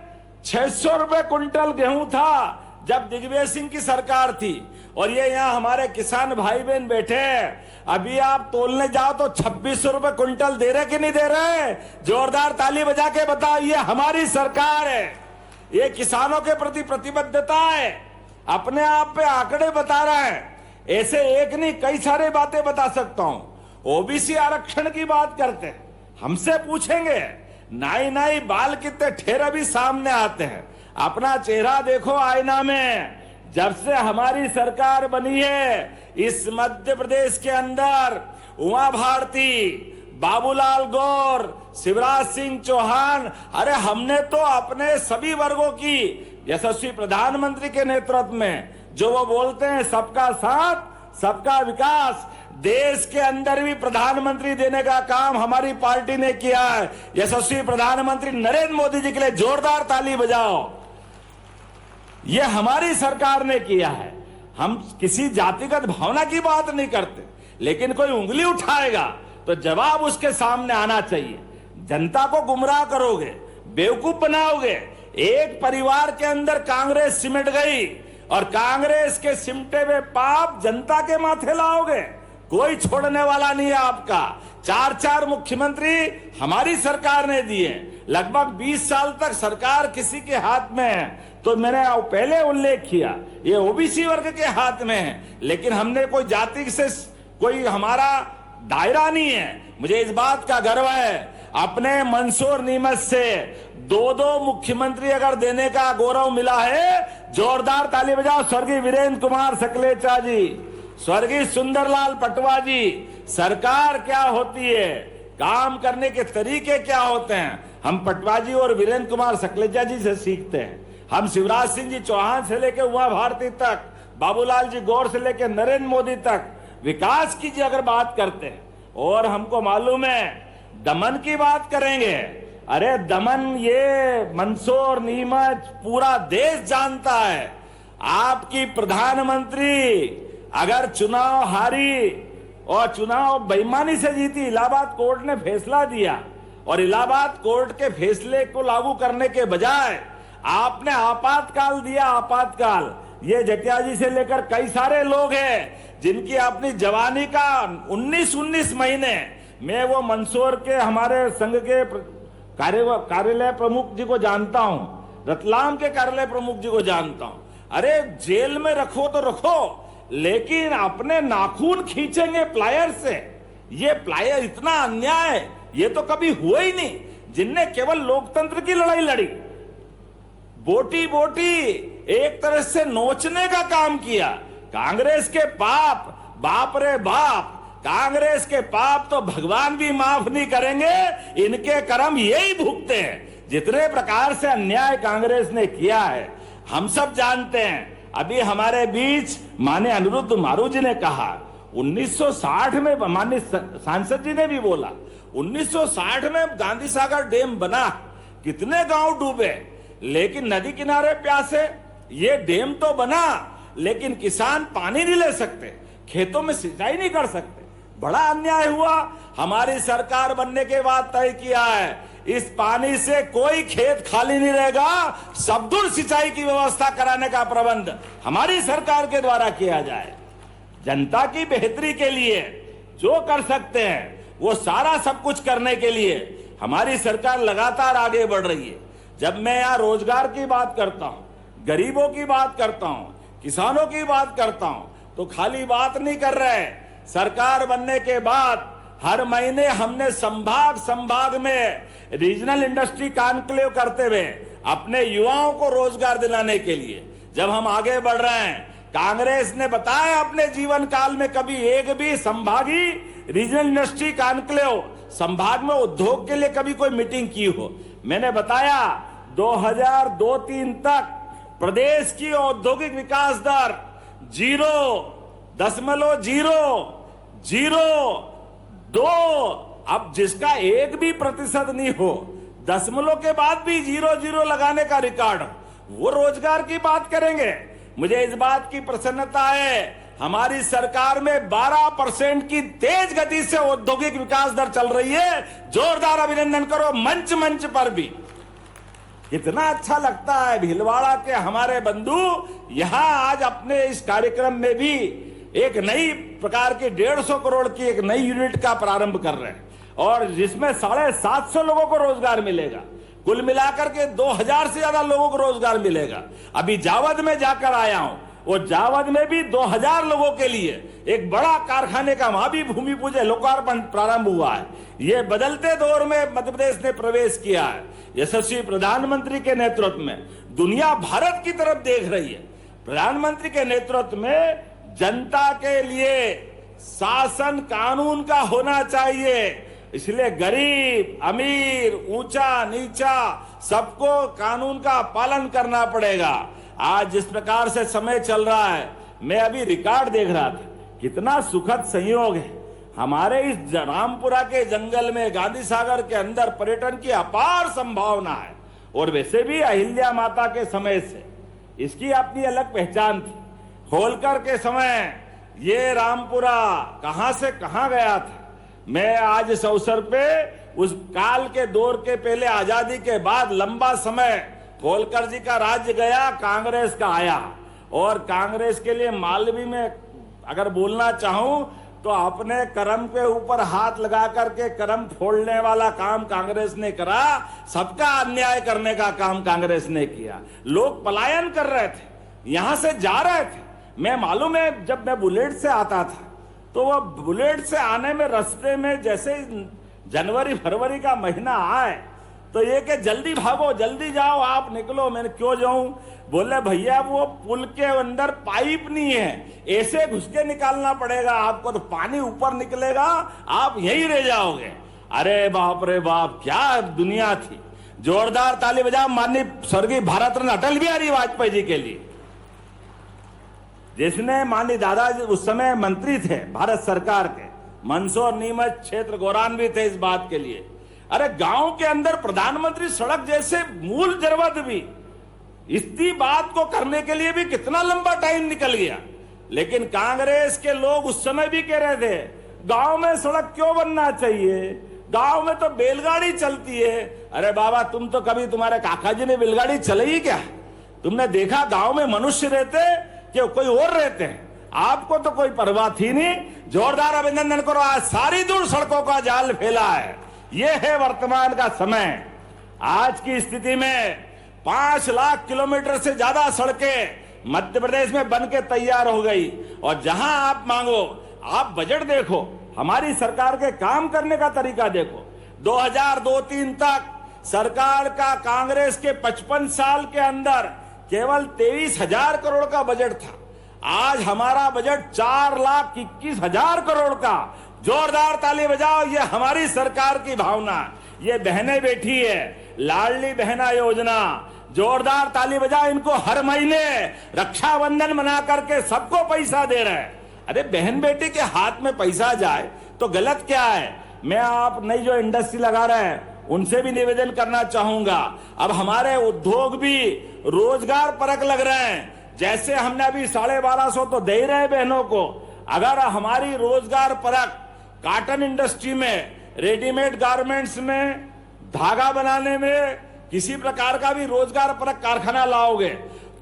600 रुपए क्विंटल गेहूं था जब दिग्विजय सिंह की सरकार थी। और ये यहाँ हमारे किसान भाई बहन बैठे हैं, अभी आप तोलने जाओ तो 2600 रुपए क्विंटल दे रहे कि नहीं दे रहे? जोरदार ताली बजा के बताओ। ये हमारी सरकार है, ये किसानों के प्रति प्रतिबद्धता है। अपने आप पे आंकड़े बता रहा है, ऐसे एक नहीं कई सारे बातें बता सकता हूं। ओबीसी आरक्षण की बात करते हैं, हमसे पूछेंगे नाई नाई बाल कितने ठेरे भी सामने आते हैं। अपना चेहरा देखो आईना में। जब से हमारी सरकार बनी है इस मध्य प्रदेश के अंदर उमा भारती, बाबूलाल गौर, शिवराज सिंह चौहान, अरे हमने तो अपने सभी वर्गों की यशस्वी प्रधानमंत्री के नेतृत्व में जो वो बोलते हैं सबका साथ सबका विकास, देश के अंदर भी प्रधानमंत्री देने का काम हमारी पार्टी ने किया है। यशस्वी प्रधानमंत्री नरेंद्र मोदी जी के लिए जोरदार ताली बजाओ। ये हमारी सरकार ने किया है। हम किसी जातिगत भावना की बात नहीं करते, लेकिन कोई उंगली उठाएगा तो जवाब उसके सामने आना चाहिए। जनता को गुमराह करोगे, बेवकूफ बनाओगे। एक परिवार के अंदर कांग्रेस सिमट गई और कांग्रेस के सिमटे हुए पाप जनता के माथे लाओगे, कोई छोड़ने वाला नहीं है आपका। 4 मुख्यमंत्री हमारी सरकार ने दिए। लगभग 20 साल तक सरकार किसी के हाथ में है, तो मैंने पहले उल्लेख किया ये ओबीसी वर्ग के हाथ में है, लेकिन हमने कोई जाति से कोई हमारा दायरा नहीं है। मुझे इस बात का गर्व है, अपने मंदसौर नीमच से 2 मुख्यमंत्री अगर देने का गौरव मिला है, जोरदार ताली बजाओ। स्वर्गीय वीरेंद्र कुमार सकलेचा जी, स्वर्गीय सुंदरलाल पटवा जी। सरकार क्या होती है, काम करने के तरीके क्या होते हैं, हम पटवा जी और वीरेंद्र कुमार सकलेचा जी से सीखते हैं। हम शिवराज सिंह जी चौहान से लेकर उमा भारती तक, बाबूलाल जी गौर से लेकर नरेंद्र मोदी तक विकास की जी अगर बात करते हैं, और हमको मालूम है दमन की बात करेंगे। अरे दमन ये मंदसौर नीमच पूरा देश जानता है। आपकी प्रधानमंत्री अगर चुनाव हारी और चुनाव बेईमानी से जीती, इलाहाबाद कोर्ट ने फैसला दिया और इलाहाबाद कोर्ट के फैसले को लागू करने के बजाय आपने आपातकाल दिया। आपातकाल ये जटिया जी से लेकर कई सारे लोग हैं जिनकी अपनी जवानी का 19 महीने में, वो मंदसौर के हमारे संघ के कार्यालय प्रमुख जी को जानता हूं, रतलाम के कार्यालय प्रमुख जी को जानता हूं। अरे जेल में रखो तो रखो, लेकिन अपने नाखून खींचेंगे प्लायर से। ये प्लायर इतना अन्याय ये तो कभी हुआ ही नहीं, जिनने केवल लोकतंत्र की लड़ाई लड़ी, बोटी बोटी एक तरह से नोचने का काम किया। कांग्रेस के पाप, बाप रे बाप, कांग्रेस के पाप तो भगवान भी माफ नहीं करेंगे, इनके कर्म यही भुगते हैं। जितने प्रकार से अन्याय कांग्रेस ने किया है हम सब जानते हैं। अभी हमारे बीच माननीय अनिरुद्ध मारू जी ने कहा 1960 में, माननीय सांसद जी ने भी बोला 1960 में गांधी सागर डैम बना, कितने गांव डूबे, लेकिन नदी किनारे प्यासे। ये डैम तो बना लेकिन किसान पानी नहीं ले सकते, खेतों में सिंचाई नहीं कर सकते। बड़ा अन्याय हुआ। हमारी सरकार बनने के बाद तय किया है इस पानी से कोई खेत खाली नहीं रहेगा, सबदुर सिंचाई की व्यवस्था कराने का प्रबंध हमारी सरकार के द्वारा किया जाए। जनता की बेहतरी के लिए जो कर सकते हैं वो सारा सब कुछ करने के लिए हमारी सरकार लगातार आगे बढ़ रही है। जब मैं यहाँ रोजगार की बात करता हूँ, गरीबों की बात करता हूँ, किसानों की बात करता हूँ, तो खाली बात नहीं कर रहे। सरकार बनने के बाद हर महीने हमने संभाग में रीजनल इंडस्ट्री कॉन्क्लेव करते हुए अपने युवाओं को रोजगार दिलाने के लिए जब हम आगे बढ़ रहे हैं, कांग्रेस ने बताया अपने जीवन काल में कभी एक भी संभागीय रीजनल इंडस्ट्री कॉन्क्लेव संभाग में उद्योग के लिए कभी कोई मीटिंग की हो। मैंने बताया 2002-03 तक प्रदेश की औद्योगिक विकास दर 0.002, अब जिसका 1% नहीं हो, दशमलव के बाद भी 0 लगाने का रिकॉर्ड, वो रोजगार की बात करेंगे। मुझे इस बात की प्रसन्नता है, हमारी सरकार में 12% की तेज गति से औद्योगिक विकास दर चल रही है। जोरदार अभिनंदन करो मंच पर भी। कितना अच्छा लगता है भीलवाड़ा के हमारे बंधु यहां आज अपने इस कार्यक्रम में भी एक नई प्रकार की 150 करोड़ की एक नई यूनिट का प्रारंभ कर रहे हैं, और जिसमें 750 लोगों को रोजगार मिलेगा। कुल मिलाकर के 2000 से ज्यादा लोगों को रोजगार मिलेगा। अभी जावद में जाकर आया हूं, वो जावद में भी 2000 लोगों के लिए एक बड़ा कारखाने का वहां भी भूमि पूजन लोकार्पण प्रारंभ हुआ है। ये बदलते दौर में मध्य प्रदेश ने प्रवेश किया है। यशस्वी प्रधानमंत्री के नेतृत्व में दुनिया भारत की तरफ देख रही है। प्रधानमंत्री के नेतृत्व में जनता के लिए शासन कानून का होना चाहिए, इसलिए गरीब अमीर ऊंचा नीचा सबको कानून का पालन करना पड़ेगा। आज जिस प्रकार से समय चल रहा है, मैं अभी रिकॉर्ड देख रहा था, कितना सुखद संयोग है। हमारे इस रामपुरा के जंगल में गांधी सागर के अंदर पर्यटन की अपार संभावना है, और वैसे भी अहिल्या माता के समय से इसकी अपनी अलग पहचान थी। होलकर के समय ये रामपुरा कहां से कहां गया था। मैं आज इस अवसर पे उस काल के दौर के पहले आजादी के बाद लंबा समय होलकर जी का राज्य गया, कांग्रेस का आया, और कांग्रेस के लिए मालवी में अगर बोलना चाहूं तो अपने करम के ऊपर हाथ लगा करके करम फोड़ने वाला काम कांग्रेस ने करा। सबका अन्याय करने का काम कांग्रेस ने किया। लोग पलायन कर रहे थे, यहां से जा रहे थे। मैं मालूम है, जब मैं बुलेट से आता था तो वह बुलेट से आने में रास्ते में जैसे जनवरी फरवरी का महीना आए तो ये कि जल्दी भागो जल्दी जाओ आप निकलो। मैंने क्यों जाऊं? बोले भैया वो पुल के अंदर पाइप नहीं है, ऐसे घुस के निकालना पड़ेगा आपको, तो पानी ऊपर निकलेगा, आप यहीं रह जाओगे। अरे बाप रे बाप, क्या दुनिया थी। जोरदार ताली बजाओ माननीय स्वर्गीय भारत रत्न अटल बिहारी वाजपेयी जी के लिए, जिसने माननीय दादाजी उस समय मंत्री थे भारत सरकार के, मंदसौर नीमच क्षेत्र गौरान भी थे इस बात के लिए। अरे गांव के अंदर प्रधानमंत्री सड़क जैसे मूल जरूरत भी, इसी बात को करने के लिए भी कितना लंबा टाइम निकल गया। लेकिन कांग्रेस के लोग उस समय भी कह रहे थे गांव में सड़क क्यों बनना चाहिए, गांव में तो बैलगाड़ी चलती है। अरे बाबा, तुम तो कभी तुम्हारे काका जी ने बैलगाड़ी चलाई क्या? तुमने देखा गांव में मनुष्य रहते कि कोई और रहते हैं? आपको तो कोई परवाह थी नहीं। जोरदार अभिनंदन करो, आज सारी दूर सड़कों का जाल फैला है। यह है वर्तमान का समय। आज की स्थिति में 5 लाख किलोमीटर से ज्यादा सड़कें मध्य प्रदेश में बन के तैयार हो गई, और जहां आप मांगो, आप बजट देखो, हमारी सरकार के काम करने का तरीका देखो। 2002-03 तक सरकार का कांग्रेस के 55 साल के अंदर केवल 23,000 करोड़ का बजट था। आज हमारा बजट 4,21,000 करोड़ का। जोरदार ताली बजाओ, ये हमारी सरकार की भावना। ये बहनें बैठी है, लाडली बहना योजना, जोरदार ताली बजाओ। इनको हर महीने रक्षाबंधन मना करके सबको पैसा दे रहे हैं। अरे बहन बेटी के हाथ में पैसा जाए तो गलत क्या है? मैं आप नई जो इंडस्ट्री लगा रहे हैं उनसे भी निवेदन करना चाहूंगा, अब हमारे उद्योग भी रोजगार परक लग रहे हैं। जैसे हमने अभी 1250 तो दे रहे हैं बहनों को, अगर हमारी रोजगार परक कॉटन इंडस्ट्री में, रेडीमेड गारमेंट्स में, धागा बनाने में किसी प्रकार का भी रोजगार परक कारखाना लाओगे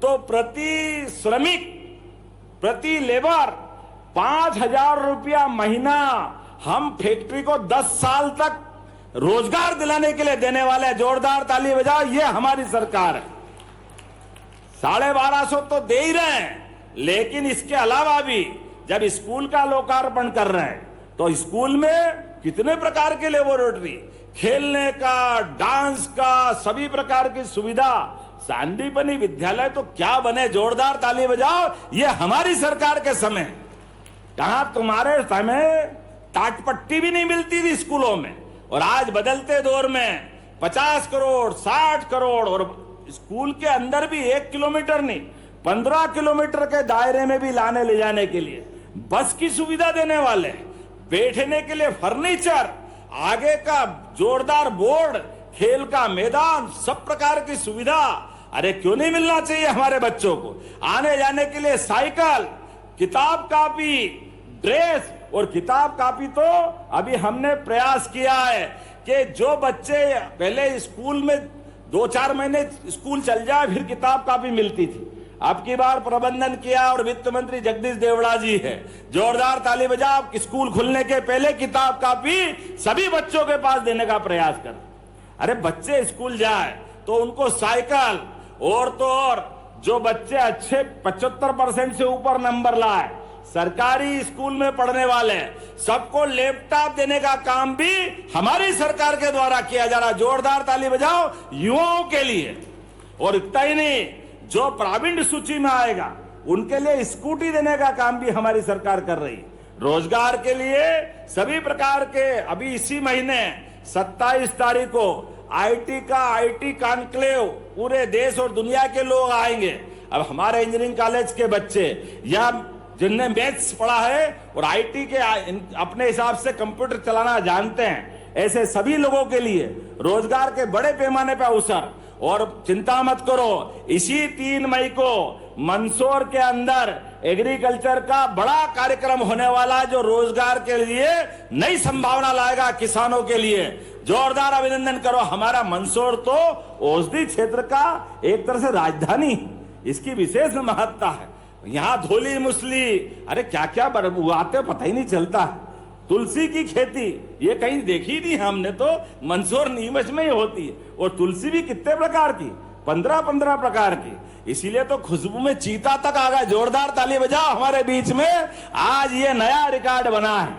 तो प्रति श्रमिक, प्रति लेबर 5,000 रुपया महीना हम फैक्ट्री को 10 साल तक रोजगार दिलाने के लिए देने वाले हैं। जोरदार ताली बजाओ, ये हमारी सरकार है। 1250 तो दे ही रहे हैं, लेकिन इसके अलावा भी जब स्कूल का लोकार्पण कर रहे हैं तो स्कूल में कितने प्रकार के लेबोरेटरी, खेलने का, डांस का, सभी प्रकार की सुविधा सांदीपनी विद्यालय तो क्या बने, जोरदार ताली बजाओ। ये हमारी सरकार के समय, कहां तुम्हारे समय टाटपट्टी भी नहीं मिलती थी स्कूलों में, और आज बदलते दौर में 50 करोड़ 60 करोड़, और स्कूल के अंदर भी 1 किलोमीटर नहीं 15 किलोमीटर के दायरे में भी लाने ले जाने के लिए बस की सुविधा देने वाले, बैठने के लिए फर्नीचर, आगे का जोरदार बोर्ड, खेल का मैदान, सब प्रकार की सुविधा। अरे क्यों नहीं मिलना चाहिए हमारे बच्चों को? आने जाने के लिए साइकिल, किताब कापी, ड्रेस। और किताब कापी तो अभी हमने प्रयास किया है कि जो बच्चे पहले स्कूल में 2-4 महीने स्कूल चल जाए फिर किताब कापी मिलती थी, अब की बार प्रबंधन किया और वित्त मंत्री जगदीश देवड़ा जी है। जोरदार ताली बजाओ। स्कूल खुलने के पहले किताब कापी सभी बच्चों के पास देने का प्रयास कर। अरे बच्चे स्कूल जाए तो उनको साइकिल, और तो और जो बच्चे अच्छे 75% से ऊपर नंबर लाए सरकारी स्कूल में पढ़ने वाले, सबको लैपटॉप देने का काम भी हमारी सरकार के द्वारा किया जा रहा है। जोरदार ताली बजाओ युवाओं के लिए। और इतना ही नहीं, जो प्रावीण्य सूची में आएगा उनके लिए स्कूटी देने का काम भी हमारी सरकार कर रही है। रोजगार के लिए सभी प्रकार के, अभी इसी महीने 27 तारीख को आईटी कॉन्क्लेव, पूरे देश और दुनिया के लोग आएंगे। अब हमारे इंजीनियरिंग कॉलेज के बच्चे या जिनने मैथ्स पढ़ा है और आईटी के अपने हिसाब से कंप्यूटर चलाना जानते हैं, ऐसे सभी लोगों के लिए रोजगार के बड़े पैमाने पर अवसर। और चिंता मत करो, इसी 3 मई को मंदसौर के अंदर एग्रीकल्चर का बड़ा कार्यक्रम होने वाला है, जो रोजगार के लिए नई संभावना लाएगा किसानों के लिए। जोरदार अभिनंदन करो। हमारा मंदसौर तो औषधि क्षेत्र का एक तरह से राजधानी, इसकी विशेष महत्ता है। यहाँ धोली मुसली, अरे क्या क्या उगाते पता ही नहीं चलता है। तुलसी की खेती ये कहीं देखी नहीं हमने, तो मंदसौर नीमच में ही होती है। और तुलसी भी कितने प्रकार की, 15 प्रकार की, इसीलिए तो खुशबू में चीता तक आ गया। जोरदार ताली बजाओ हमारे बीच में। आज ये नया रिकॉर्ड बना है।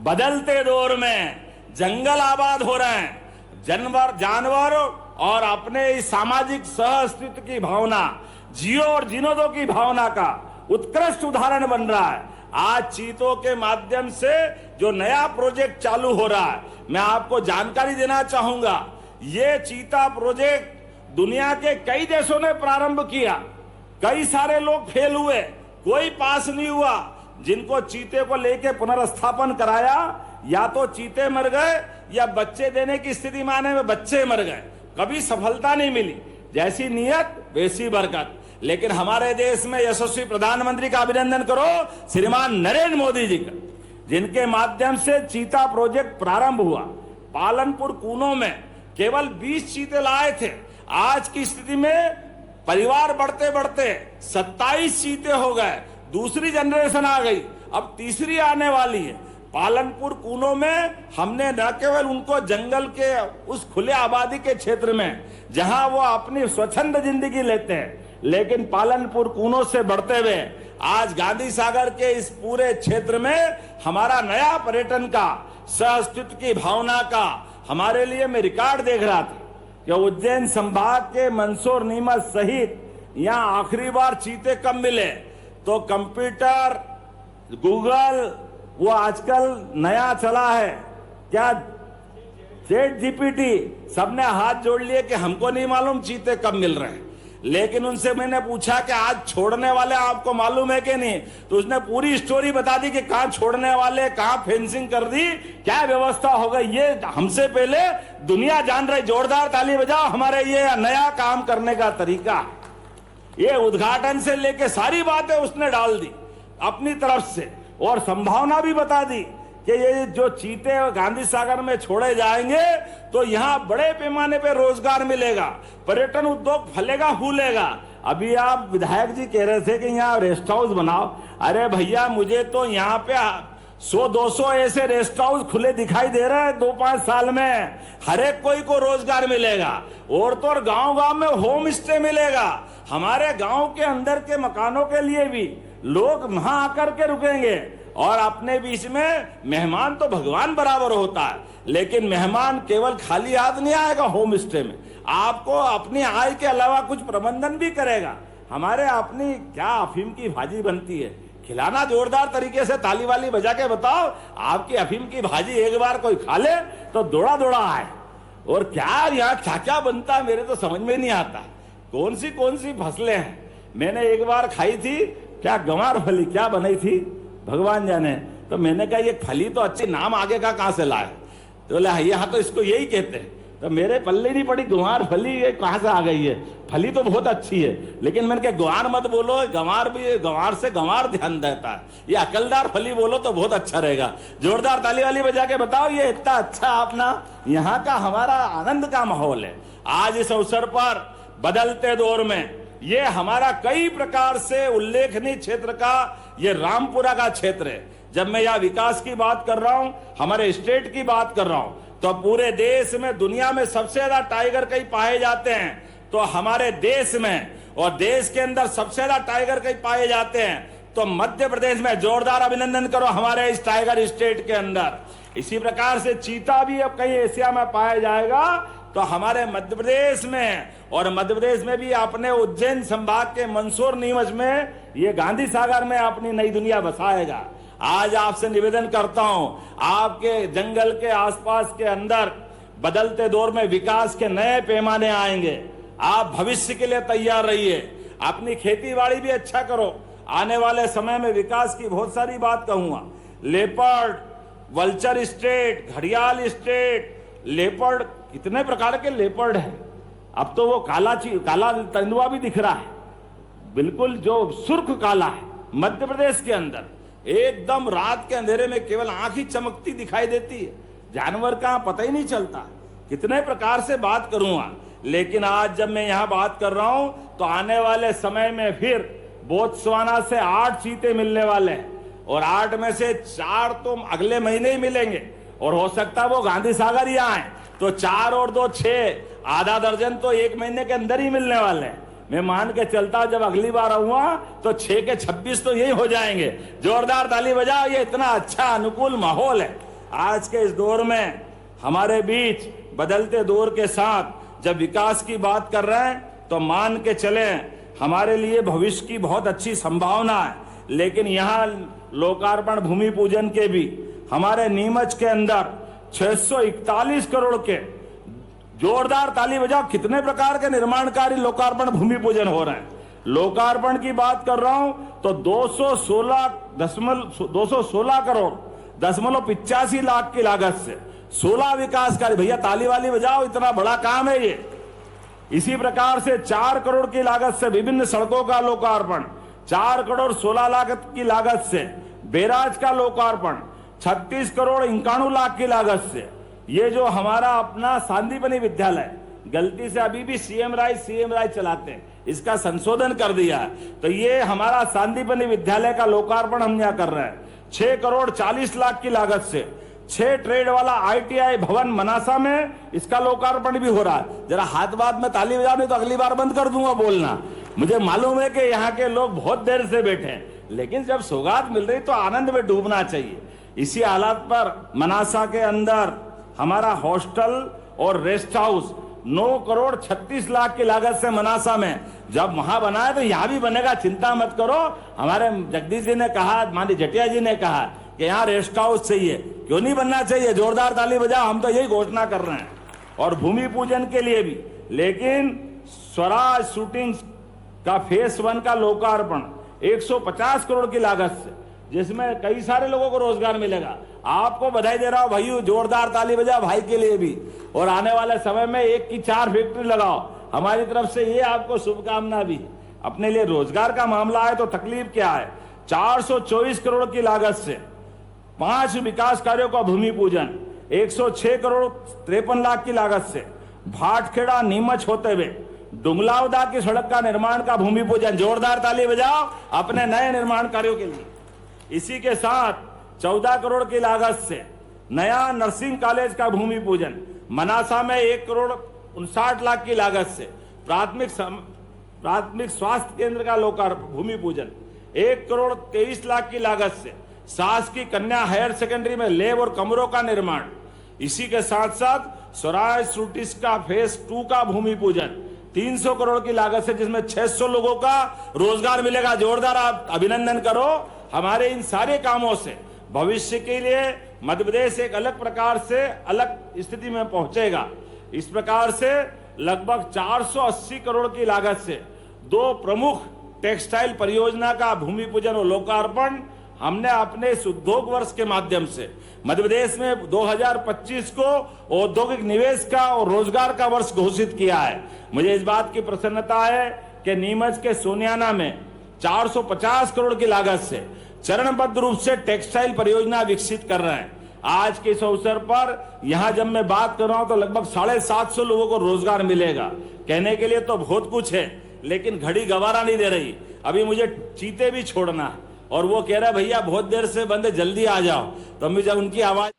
बदलते दौर में जंगल आबाद हो रहे हैं, जानवर और अपने इस सामाजिक सह अस्तित्व की भावना, जियो और जीनो दो की भावना का उत्कृष्ट उदाहरण बन रहा है। आज चीतों के माध्यम से जो नया प्रोजेक्ट चालू हो रहा है, मैं आपको जानकारी देना चाहूंगा। ये चीता प्रोजेक्ट दुनिया के कई देशों ने प्रारंभ किया, कई सारे लोग फेल हुए, कोई पास नहीं हुआ। जिनको चीते को लेके पुनर्स्थापन कराया, या तो चीते मर गए या बच्चे देने की स्थिति में आने में बच्चे मर गए, कभी सफलता नहीं मिली। जैसी नियत वैसी बरकत। लेकिन हमारे देश में यशस्वी प्रधानमंत्री का अभिनंदन करो, श्रीमान नरेंद्र मोदी जी का, जिनके माध्यम से चीता प्रोजेक्ट प्रारंभ हुआ। पालनपुर कूनो में केवल 20 चीते लाए थे, आज की स्थिति में परिवार बढ़ते बढ़ते 27 चीते हो गए। दूसरी जनरेशन आ गई, अब तीसरी आने वाली है। पालनपुर कूनो में हमने न केवल उनको जंगल के उस खुले आबादी के क्षेत्र में जहां वो अपनी स्वच्छंद जिंदगी लेते हैं, लेकिन पालनपुर कूनो से बढ़ते हुए आज गांधी सागर के इस पूरे क्षेत्र में हमारा नया पर्यटन का, सह अस्तित्व की भावना का हमारे लिए मैं रिकॉर्ड देख रहा था कि उज्जैन संभाग के मंदसौर, नीमच सहित यहाँ आखिरी बार चीते कब मिले, तो कंप्यूटर, गूगल, वो आजकल नया चला है क्या, चैट जीपीटी, सबने हाथ जोड़ लिए कि हमको नहीं मालूम चीते कब मिल रहे हैं। लेकिन उनसे मैंने पूछा कि आज छोड़ने वाले आपको मालूम है कि नहीं, तो उसने पूरी स्टोरी बता दी कि कहां छोड़ने वाले, कहां फेंसिंग कर दी, क्या व्यवस्था हो गई, ये हमसे पहले दुनिया जान रही। जोरदार ताली बजाओ हमारे ये नया काम करने का तरीका। ये उद्घाटन से लेके सारी बातें उसने डाल दी अपनी तरफ से, और संभावना भी बता दी कि ये जो चीते गांधी सागर में छोड़े जाएंगे तो यहाँ बड़े पैमाने पे रोजगार मिलेगा, पर्यटन उद्योग फलेगा फूलेगा। अभी आप विधायक जी कह रहे थे कि यहाँ रेस्ट हाउस बनाओ। अरे भैया, मुझे तो यहाँ पे 100-200 ऐसे रेस्ट हाउस खुले दिखाई दे रहे हैं 2-5 साल में। हर एक कोई को रोजगार मिलेगा, और तो और गांव-गांव में होम स्टे मिलेगा। हमारे गांव के अंदर के मकानों के लिए भी लोग वहां आकर के रुकेंगे। और अपने बीच में मेहमान तो भगवान बराबर होता है, लेकिन मेहमान केवल खाली हाथ नहीं आएगा होम स्टे में। आपको अपनी आय के अलावा कुछ प्रबंधन भी करेगा। हमारे अपनी क्या अफीम की भाजी बनती है, खिलाना जोरदार तरीके से ताली वाली बजा के बताओ। आपकी अफीम की भाजी एक बार कोई खा ले तो दौड़ा दौड़ा आए। और क्या यहाँ क्या क्या बनता है मेरे तो समझ में नहीं आता। कौन सी फसलें हैं। मैंने एक बार खाई थी क्या गंवार फली क्या बनाई थी भगवान जाने। तो मैंने कहा ये फली तो अच्छी, नाम आगे का कहां से लाए। तो बोले यहाँ तो इसको यही कहते हैं। तो मेरे पल्ले नहीं पड़ी गंवार फली ये कहां से आ गई है। फली तो बहुत अच्छी है, लेकिन मैंने कहा गंवार मत बोलो, गंवार भी गंवार से गंवार ध्यान देता है। ये अकलदार फली बोलो तो बहुत अच्छा रहेगा। जोरदार ताली वाली बजा के बताओ ये इतना अच्छा अपना यहाँ का हमारा आनंद का माहौल है। आज इस अवसर पर बदलते दौर में ये हमारा कई प्रकार से उल्लेखनीय क्षेत्र का ये रामपुरा का क्षेत्र है। जब मैं यह विकास की बात कर रहा हूं, हमारे स्टेट की बात कर रहा हूं, तो पूरे देश में दुनिया में सबसे ज्यादा टाइगर कहीं पाए जाते हैं तो हमारे देश में, और देश के अंदर सबसे ज्यादा टाइगर कहीं पाए जाते हैं तो मध्य प्रदेश में। जोरदार अभिनंदन करो हमारे इस टाइगर स्टेट के अंदर। इसी प्रकार से चीता भी अब कहीं एशिया में पाया जाएगा तो हमारे मध्य प्रदेश में, और मध्य प्रदेश में भी अपने उज्जैन संभाग के मंदसौर नीमच में ये गांधी सागर में अपनी नई दुनिया बसाएगा। आज आपसे निवेदन करता हूं, आपके जंगल के आसपास के अंदर बदलते दौर में विकास के नए पैमाने आएंगे। आप भविष्य के लिए तैयार रहिए, अपनी खेती बाड़ी भी अच्छा करो। आने वाले समय में विकास की बहुत सारी बात कहूंगा। लेपर्ड, वल्चर स्टेट, घड़ियाल स्टेट, लेपर्ड, कितने प्रकार के लेपर्ड है। अब तो वो काला तेंदुआ भी दिख रहा है, बिल्कुल जो सुर्ख काला है। मध्य प्रदेश के अंदर एकदम रात के अंधेरे में केवल आंख ही चमकती दिखाई देती है, जानवर का पता ही नहीं चलता। कितने प्रकार से बात करूंगा, लेकिन आज जब मैं यहां बात कर रहा हूं तो आने वाले समय में फिर बोत्सवाना से 8 चीते मिलने वाले हैं, और 8 में से 4 तो अगले महीने ही मिलेंगे, और हो सकता है वो गांधी सागर ही आए तो 4 और 2 6, आधा दर्जन तो 1 महीने के अंदर ही मिलने वाले हैं। मैं मान के चलता जब अगली बार आऊंगा तो 6 के 26 तो यही हो जाएंगे। जोरदार ताली बजाओ, ये इतना अच्छा अनुकूल माहौल है। आज के इस दौर में हमारे बीच बदलते दौर के साथ जब विकास की बात कर रहे हैं तो मान के चलें हमारे लिए भविष्य की बहुत अच्छी संभावना है। लेकिन यहाँ लोकार्पण भूमि पूजन के भी हमारे नीमच के अंदर 641 करोड़ के, जोरदार ताली बजाओ, कितने प्रकार के निर्माणकारी लोकार्पण भूमि पूजन हो रहे हैं। लोकार्पण की बात कर रहा हूं तो 216 करोड़ 85 लाख की लागत से 16 विकास कार्य। भैया ताली वाली बजाओ, इतना बड़ा काम है ये। इसी प्रकार से 4 करोड़ की लागत से विभिन्न सड़कों का लोकार्पण, 4 करोड़ 16 लाख की लागत से बैराज का लोकार्पण, 36 करोड़ 91 लाख की लागत से ये जो हमारा अपना सांदीपनि विद्यालय, गलती से अभी भी सीएम राय चलाते हैं, इसका संशोधन कर दिया है। तो ये हमारा सांदीपनि विद्यालय का लोकार्पण हम यहाँ कर रहे हैं 6 करोड़ 40 लाख की लागत से। 6 ट्रेड वाला ITI भवन मनासा में इसका लोकार्पण भी हो रहा है। जरा हाथ बात में ताली बजा, नहीं तो अगली बार बंद कर दूंगा बोलना। मुझे मालूम है कि यहाँ के लोग बहुत देर से बैठे हैं, लेकिन जब सौगात मिल रही तो आनंद में डूबना चाहिए। इसी हालात पर मनासा के अंदर हमारा हॉस्टल और रेस्ट हाउस 9 करोड़ 36 लाख की लागत से मनासा में जब वहां बना है तो यहां भी बनेगा, चिंता मत करो। हमारे जगदीश जी ने कहा, माननीय जटिया जी ने कहा कि यहाँ रेस्ट हाउस चाहिए, क्यों नहीं बनना चाहिए। जोरदार ताली बजाओ, हम तो यही घोषणा कर रहे हैं। और भूमि पूजन के लिए भी, लेकिन स्वराज शूटिंग का फेस 1 का लोकार्पण 150 करोड़ की लागत से, जिसमें कई सारे लोगों को रोजगार मिलेगा। आपको बधाई दे रहा हूं भाइयों, जोरदार ताली बजाओ भाई के लिए भी। और आने वाले समय में 1 की 4 फैक्ट्री लगाओ, हमारी तरफ से ये आपको शुभकामना भी। अपने लिए रोजगार का मामला है तो तकलीफ क्या है। 424 करोड़ की लागत से 5 विकास कार्यों का भूमि पूजन, 106 करोड़ 53 लाख की लागत से भाटखेड़ा नीमच होते हुए डुंगलावदा की सड़क का निर्माण का भूमि पूजन। जोरदार ताली बजाओ अपने नए निर्माण कार्यों के लिए। इसी के साथ 14 करोड़ की लागत से नया नर्सिंग कॉलेज का भूमि पूजन, मनासा में 1 करोड़ 59 लाख की लागत से प्राथमिक स्वास्थ्य केंद्र का लोकार्पण भूमि पूजन, 1 करोड़ 23 लाख की लागत से शासकीय कन्या हायर सेकेंडरी में लैब और कमरों का निर्माण। इसी के साथ साथ स्वराज श्रुटिस का फेज 2 का भूमि पूजन 300 करोड़ की लागत से, जिसमें 600 लोगों का रोजगार मिलेगा। जोरदार आप अभिनंदन करो। हमारे इन सारे कामों से भविष्य के लिए मध्य प्रदेश एक अलग प्रकार से अलग स्थिति में पहुंचेगा। इस प्रकार से लगभग 480 करोड़ की लागत से 2 प्रमुख टेक्सटाइल परियोजना का भूमि पूजन और लोकार्पण हमने अपने इस उद्योग वर्ष के माध्यम से मध्य प्रदेश में 2025 को औद्योगिक निवेश का और रोजगार का वर्ष घोषित किया है। मुझे इस बात की प्रसन्नता है कि नीमच के सोनियाना में 450 करोड़ की लागत से चरणबद्ध रूप से टेक्सटाइल परियोजना विकसित कर रहे हैं। आज के इस अवसर पर यहां जब मैं बात कर रहा हूं तो लगभग 750 लोगों को रोजगार मिलेगा। कहने के लिए तो बहुत कुछ है, लेकिन घड़ी गवारा नहीं दे रही। अभी मुझे चीते भी छोड़ना है और वो कह रहा है भैया बहुत देर से बंद है, जल्दी आ जाओ। तो मैं जब उनकी आवाज